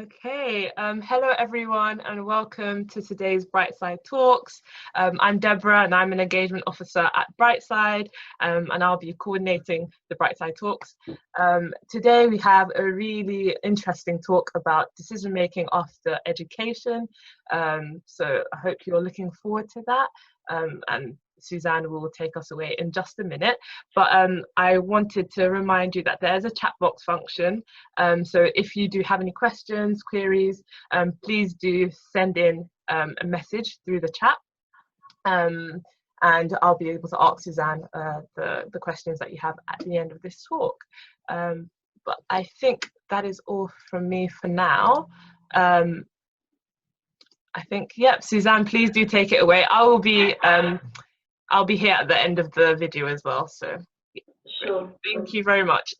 Okay, hello everyone and welcome to today's Brightside Talks. I'm Deborah and I'm an engagement officer at Brightside, and I'll be coordinating the Brightside Talks. Today we have a really interesting talk about decision making after education, so I hope you're looking forward to that, and Suzanne will take us away in just a minute, but I wanted to remind you that there's a chat box function, so if you do have any questions, queries, please do send in a message through the chat, and I'll be able to ask Suzanne the questions that you have at the end of this talk. But I think that is all from me for now. I think, yep, Suzanne, please do take it away. I'll be here at the end of the video as well, so sure. Thank you very much.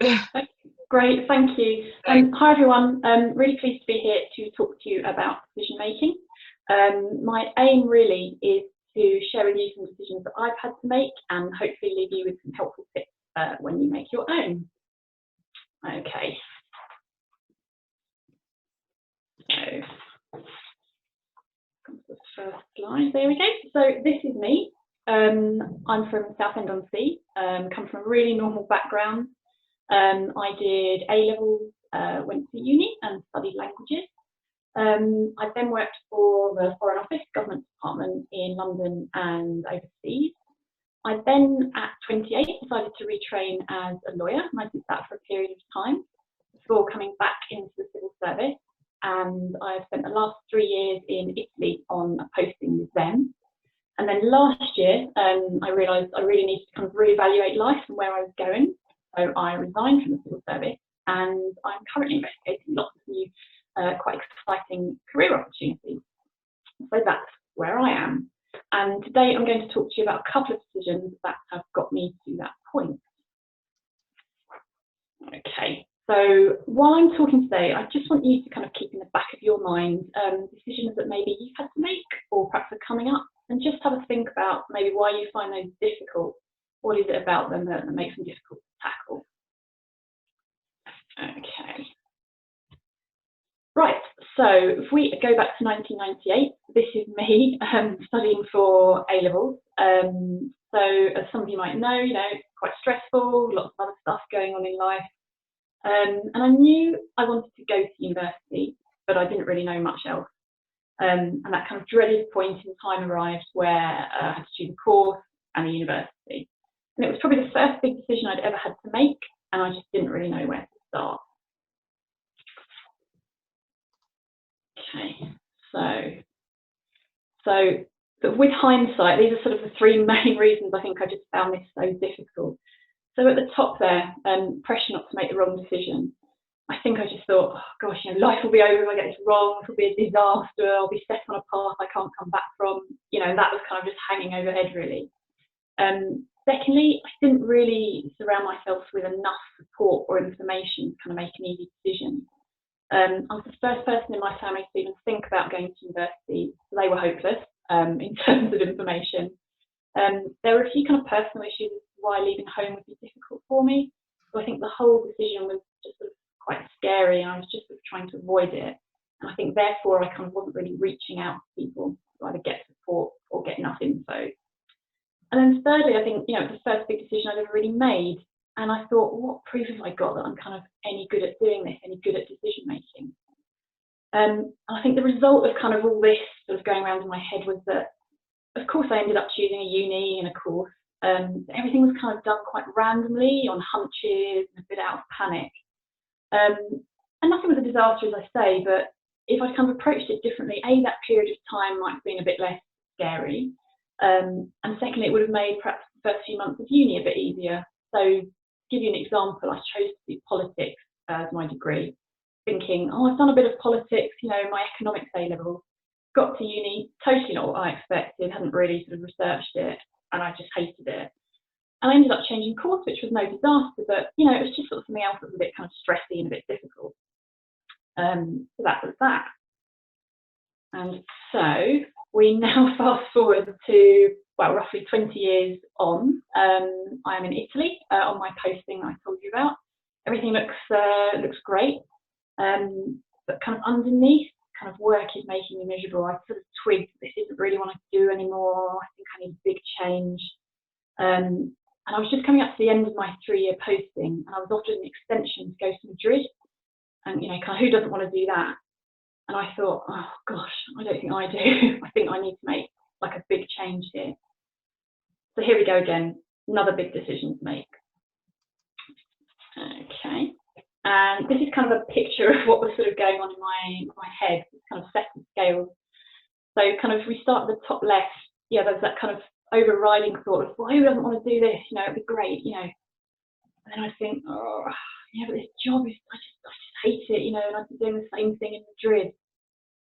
Great, thank you. Hi everyone, really pleased to be here to talk to you about decision making. My aim really is to share with you some decisions that I've had to make and hopefully leave you with some helpful tips when you make your own. Okay. So, come to the first slide, there we go. So this is me. I'm from Southend-on-Sea, come from a really normal background. I did A-levels, went to uni and studied languages. I then worked for the Foreign Office Government Department in London and overseas. I then, at 28, decided to retrain as a lawyer, and I did that for a period of time before coming back into the civil service. And I spent the last 3 years in Italy on a posting with them. And then last year, I realised I really needed to kind of reevaluate life and where I was going. So I resigned from the civil service, and I'm currently investigating lots of new, quite exciting career opportunities. So that's where I am. And today I'm going to talk to you about a couple of decisions that have got me to that point. Okay, so while I'm talking today, I just want you to kind of keep in the back of your mind decisions that maybe you've had to make or perhaps are coming up, and just have a think about maybe why you find those difficult. What is it about them that makes them difficult to tackle? Okay. Right, so if we go back to 1998, this is me studying for A-levels. So as some of you might know, quite stressful, lots of other stuff going on in life. And I knew I wanted to go to university, but I didn't really know much else. And that kind of dreaded point in time arrived where I had to choose a course and a university. And it was probably the first big decision I'd ever had to make, and I just didn't really know where to start. Okay, so with hindsight, these are sort of the three main reasons I think I just found this so difficult. So at the top there, pressure not to make the wrong decision. I think I just thought, oh gosh, life will be over if I get this wrong, it will be a disaster, I'll be set on a path I can't come back from. That was kind of just hanging overhead really. Secondly, I didn't really surround myself with enough support or information to kind of make an easy decision. I was the first person in my family to even think about going to university, so they were hopeless in terms of information. There were a few kind of personal issues as to why leaving home would be difficult for me. So I think the whole decision was just sort of quite scary, and I was just sort of trying to avoid it. And I think therefore I kind of wasn't really reaching out to people to either get support or get enough info. And then thirdly, I think, it was the first big decision I'd ever really made. And I thought, well, what proof have I got that I'm kind of any good at doing this, any good at decision making? And I think the result of kind of all this sort of going around in my head was that, of course, I ended up choosing a uni and a course. Everything was kind of done quite randomly, on hunches, and a bit out of panic. And nothing was a disaster, as I say, but if I kind of approached it differently, that period of time might have been a bit less scary. And secondly, it would have made perhaps the first few months of uni a bit easier. So to give you an example, I chose to do politics as my degree, thinking, oh, I've done a bit of politics, my economics A-levels. Got to uni, totally not what I expected, hadn't really sort of researched it, and I just hated it. And I ended up changing course, which was no disaster, but it was just sort of something else that was a bit kind of stressy and a bit difficult. So that was that. And so we now fast forward to, well, roughly 20 years on. I am in Italy on my posting I told you about. Everything looks great. but kind of underneath, kind of work is making me miserable. I sort of twigged this isn't really what I do anymore. I think I need a big change. And I was just coming up to the end of my 3-year posting, and I was offered an extension to go to Madrid. And you know, kind of who doesn't want to do that? And I thought, oh gosh, I don't think I do. I think I need to make like a big change here. So here we go again, another big decision to make. Okay, and this is kind of a picture of what was sort of going on in my head, kind of set of scales. So kind of we start at the top left. Yeah, there's that kind of overriding thought of, well, who doesn't want to do this? You know, it'd be great, you know. And then I think, oh, yeah, but this job is, I just hate it, you know, and I've been doing the same thing in Madrid.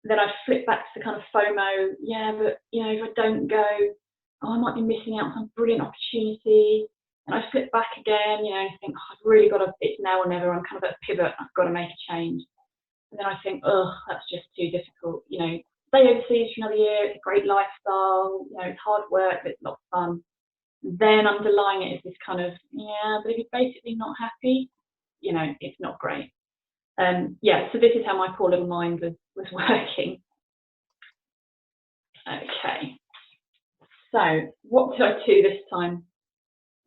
And then I'd flip back to kind of FOMO, yeah, but, you know, if I don't go, oh, I might be missing out on some brilliant opportunity. And I flip back again, you know, and think, oh, I've really got to, it's now or never, I'm kind of at a pivot, I've got to make a change. And then I think, oh, that's just too difficult, you know, stay overseas for another year, it's a great lifestyle, you know, it's hard work, but it's a lot of fun. Then underlying it is this kind of, yeah, but if you're basically not happy, you know, it's not great. Yeah, so this is how my poor little mind was working. Okay, so what did I do this time?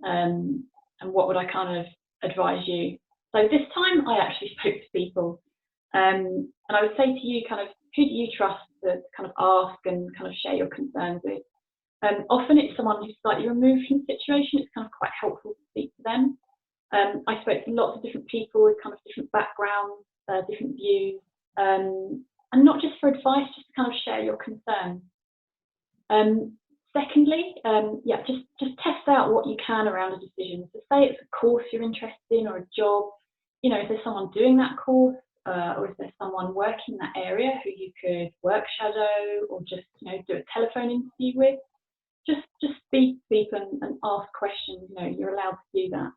And what would I kind of advise you? So this time I actually spoke to people, and I would say to you kind of, who do you trust to kind of ask and kind of share your concerns with? Often it's someone who's slightly removed from the situation. It's kind of quite helpful to speak to them. I spoke to lots of different people with kind of different backgrounds, different views, and not just for advice, just to kind of share your concerns. Secondly, yeah, just test out what you can around a decision. So say it's a course you're interested in or a job, you know, if there's someone doing that course, or if there's someone working in that area who you could work shadow or just, you know, do a telephone interview with, just speak and ask questions, you know, you're allowed to do that.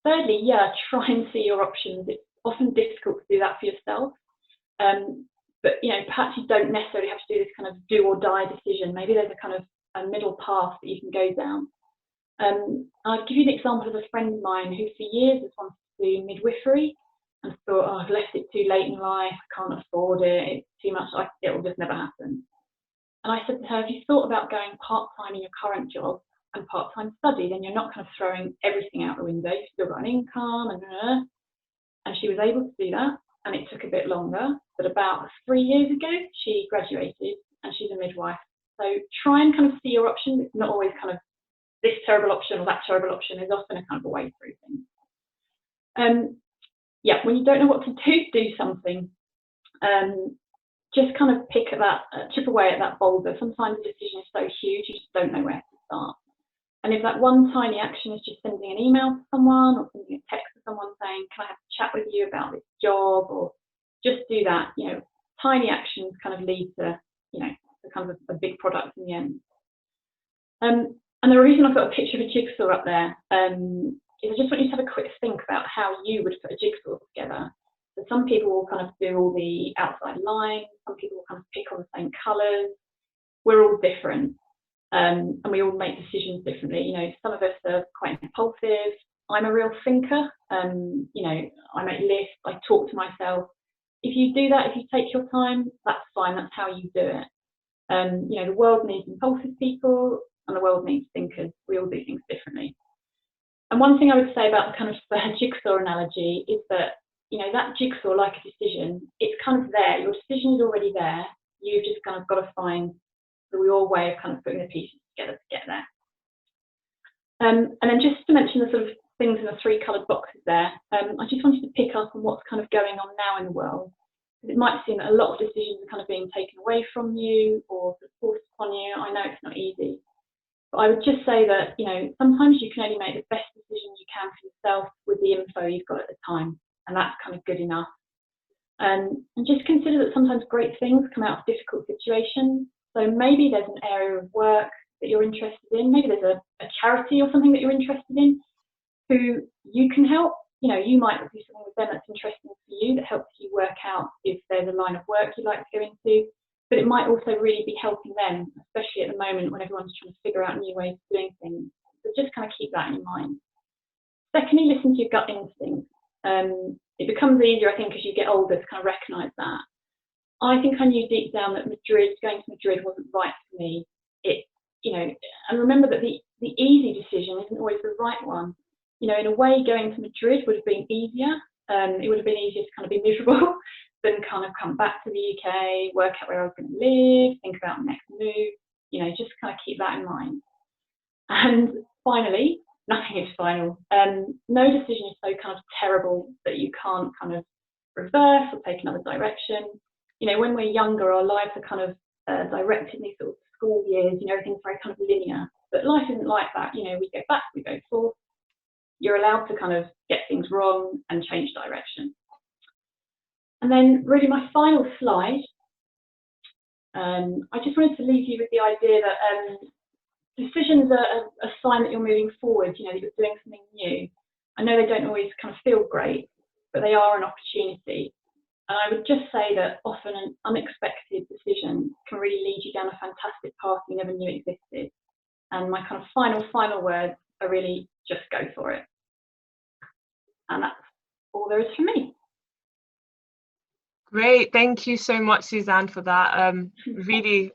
Thirdly, yeah, try and see your options. It's often difficult to do that for yourself. But, you know, perhaps you don't necessarily have to do this kind of do or die decision. Maybe there's a kind of a middle path that you can go down. I'll give you an example of a friend of mine who for years has wanted to do midwifery and thought, oh, I've left it too late in life, I can't afford it, it's too much, it will just never happen. And I said to her, have you thought about going part-time in your current job and part-time study? Then you're not kind of throwing everything out the window, you've still got an income, and she was able to do that. And it took a bit longer, but about 3 years ago, she graduated and she's a midwife. So try and kind of see your options. It's not always kind of this terrible option or that terrible option. There's often a kind of a way through things. Yeah, when you don't know what to do something, just kind of chip away at that boulder. Sometimes the decision is so huge, you just don't know where to start. And if that one tiny action is just sending an email to someone or sending a text to someone saying, can I have a chat with you about this job, or just do that, you know, tiny actions kind of lead to, you know, to kind of a big product in the end. And the reason I've got a picture of a jigsaw up there is I just want you to have a quick think about how you would put a jigsaw together. So some people will kind of do all the outside lines, some people will kind of pick on the same colours. We're all different. And we all make decisions differently. You know, some of us are quite impulsive. I'm a real thinker. You know, I make lists, I talk to myself. If you do that, if you take your time, that's fine, that's how you do it. You know, the world needs impulsive people and the world needs thinkers. We all do things differently. And one thing I would say about the kind of jigsaw analogy is that, you know, that jigsaw, like a decision, it's kind of there. Your decision is already there. You've just kind of got to find your way of kind of putting the pieces together to get there. And then just to mention the sort of things in the 3 coloured boxes there, I just wanted to pick up on what's kind of going on now in the world. It might seem that a lot of decisions are kind of being taken away from you or forced upon you. I know it's not easy. But I would just say that, you know, sometimes you can only make the best decision you can for yourself with the info you've got at the time. And that's kind of good enough. And just consider that sometimes great things come out of difficult situations. So maybe there's an area of work that you're interested in. Maybe there's a charity or something that you're interested in who you can help. You know, you might do something with them that's interesting for you that helps you work out if there's a line of work you'd like to go into. But it might also really be helping them, especially at the moment when everyone's trying to figure out new ways of doing things. So just kind of keep that in mind. Secondly, listen to your gut instinct. It becomes easier, I think, as you get older to kind of recognise that. I think I knew deep down that going to Madrid wasn't right for me. And remember that the easy decision isn't always the right one. In a way, going to Madrid would have been easier. It would have been easier to kind of be miserable than kind of come back to the UK, work out where I was going to live, think about the next move, just kind of keep that in mind. And finally, nothing is final. No decision is so kind of terrible that you can't kind of reverse or take another direction. When we're younger, our lives are kind of directed in these sort of school years, everything's very kind of linear. But life isn't like that. We go back, we go forth. You're allowed to kind of get things wrong and change direction. And then really my final slide, I just wanted to leave you with the idea that decisions are a sign that you're moving forward, that you're doing something new. I know they don't always kind of feel great, but they are an opportunity. And I would just say that often an unexpected decision can really lead you down a fantastic path you never knew existed. And my kind of final words are really just go for it. And that's all there is for me. Great, thank you so much, Suzanne, for that. Really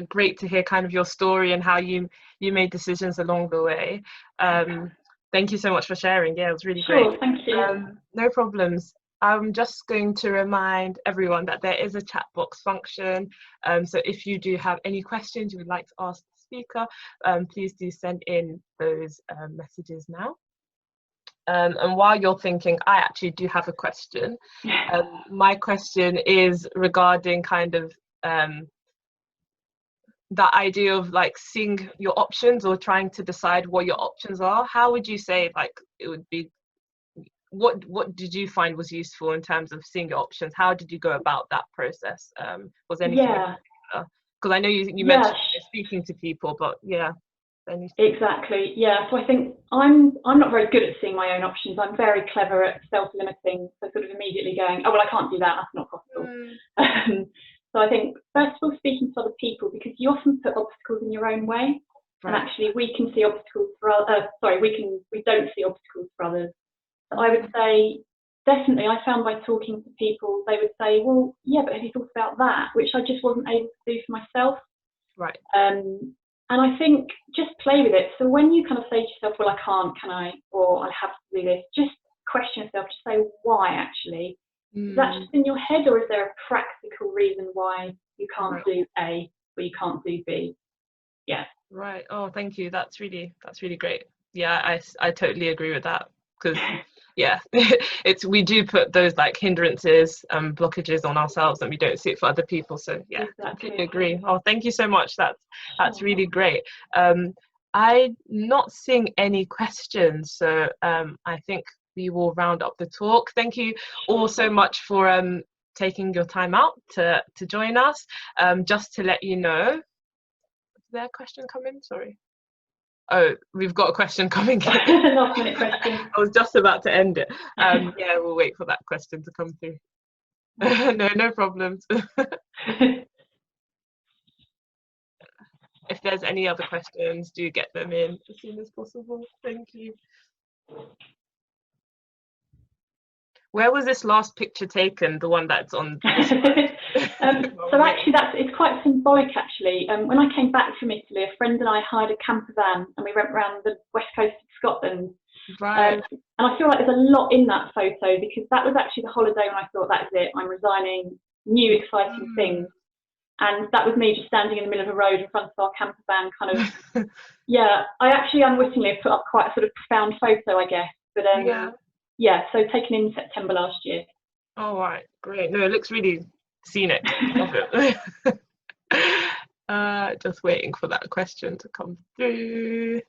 great to hear kind of your story and how you made decisions along the way. Thank you so much for sharing. Yeah, it was really great. Sure, thank you. No problems. I'm just going to remind everyone that there is a chat box function. So if you do have any questions you would like to ask the speaker, please do send in those messages now. And while you're thinking, I actually do have a question. My question is regarding kind of that idea of like seeing your options or trying to decide what your options are. How would you say like it would be, what did you find was useful in terms of seeing your options? How did you go about that process? Was anything because I know you mentioned speaking to people, but yeah. Exactly, yeah. So I think I'm not very good at seeing my own options. I'm very clever at self-limiting, so sort of immediately going, oh well, I can't do that, that's not possible. So I think first of all, speaking to other people, because you often put obstacles in your own way, and actually we can see obstacles for we don't see obstacles for others. So I would say definitely, I found by talking to people, they would say, well, yeah, but have you thought about that, which I just wasn't able to do for myself. Right. And I think just play with it. So when you kind of say to yourself, well, I can't, can I, or I have to do this, just question yourself, just say why actually. Is that just in your head, or is there a practical reason why you can't do A or you can't do B? Yeah. Right. Oh, thank you. That's really great. Yeah, I totally agree with that, because yeah, we do put those like hindrances and blockages on ourselves and we don't see it for other people. So yeah, exactly. Completely agree. Oh, thank you so much. That's really great. I'm not seeing any questions, so I think we will round up the talk. Thank you all so much for taking your time out to join us. Just to let you know, is there a question coming? Sorry. Oh, we've got a question coming in. Last minute question. I was just about to end it. Yeah, we'll wait for that question to come through. No problems. If there's any other questions, do get them in as soon as possible. Thank you. Where was this last picture taken? The one that's on so actually it's quite symbolic actually. When I came back from Italy, a friend and I hired a camper van and we went around the west coast of Scotland. Right. And I feel like there's a lot in that photo, because that was actually the holiday when I thought, that is it, I'm resigning, new exciting things. And that was me just standing in the middle of a road in front of our camper van, kind of. Yeah, I actually unwittingly put up quite a sort of profound photo, I guess. But yeah, so taken in September last year. Oh, right, great. No, it looks really scenic. Love it. Just waiting for that question to come through.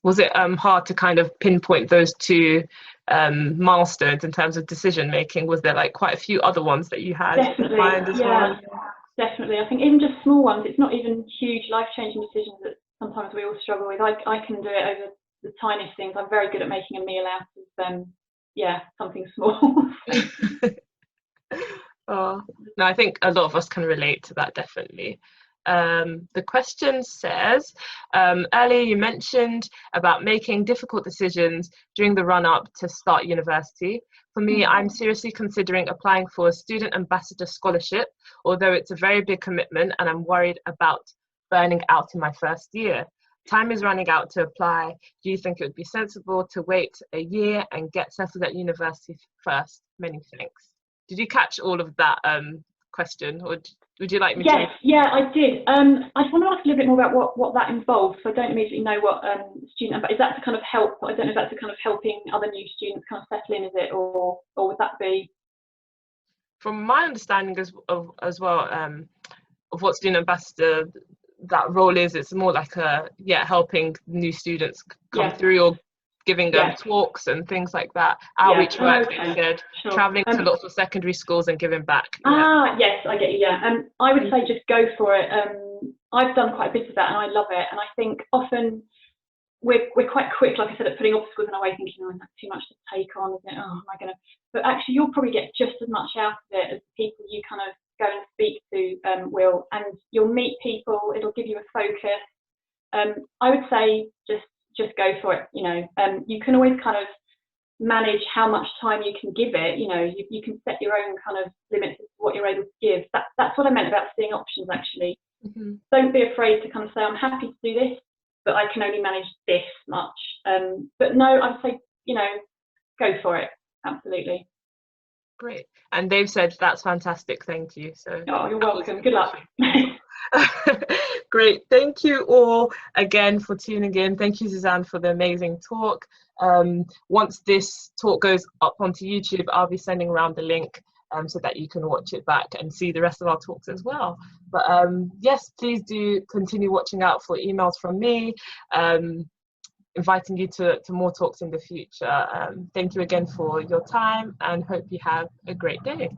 Was it hard to kind of pinpoint those two milestones in terms of decision making? Was there like quite a few other ones that you had in mind as well? Definitely. I think even just small ones, it's not even huge life-changing decisions that sometimes we all struggle with. I can do it over the tiniest things. I'm very good at making a meal out of something small. Oh no, I think a lot of us can relate to that, definitely. The question says, earlier you mentioned about making difficult decisions during the run-up to start university. For me, I'm seriously considering applying for a student ambassador scholarship, although it's a very big commitment and I'm worried about burning out in my first year. Time is running out to apply. Do you think it would be sensible to wait a year and get settled at university first? Many thanks. Did you catch all of that question, or would you like me to? Yes, yeah, I did. I just want to ask a little bit more about what that involves. So I don't immediately know what student, but is that to kind of help? I don't know if that's to kind of helping other new students kind of settle in, is it, or would that be? From my understanding as well, of what student ambassador that role is, it's more like helping new students come through, or giving them talks and things like that, outreach work, they said, traveling to lots of secondary schools and giving back. Yes, I get you. I would say just go for it. I've done quite a bit of that and I love it, and I think often we're quite quick, like I said, at putting obstacles in our way, thinking, oh, that's too much to take on, isn't it? Oh, am I gonna? But actually you'll probably get just as much out of it as the people you kind of go and speak to will, and you'll meet people, it'll give you a focus. I would say just go for it. You know, you can always kind of manage how much time you can give it. You know, you can set your own kind of limits as to what you're able to give. That's what I meant about seeing options, actually. Don't be afraid to kind of say, I'm happy to do this, but I can only manage this much. But no, I'd say, you know, go for it. Absolutely. Great. And they've said that's fantastic. Thank you. So you're welcome. Good luck. Great. Thank you all again for tuning in. Thank you, Suzanne, for the amazing talk. Once this talk goes up onto YouTube, I'll be sending around the link so that you can watch it back and see the rest of our talks as well. But yes, please do continue watching out for emails from me, inviting you to more talks in the future. Thank you again for your time and hope you have a great day.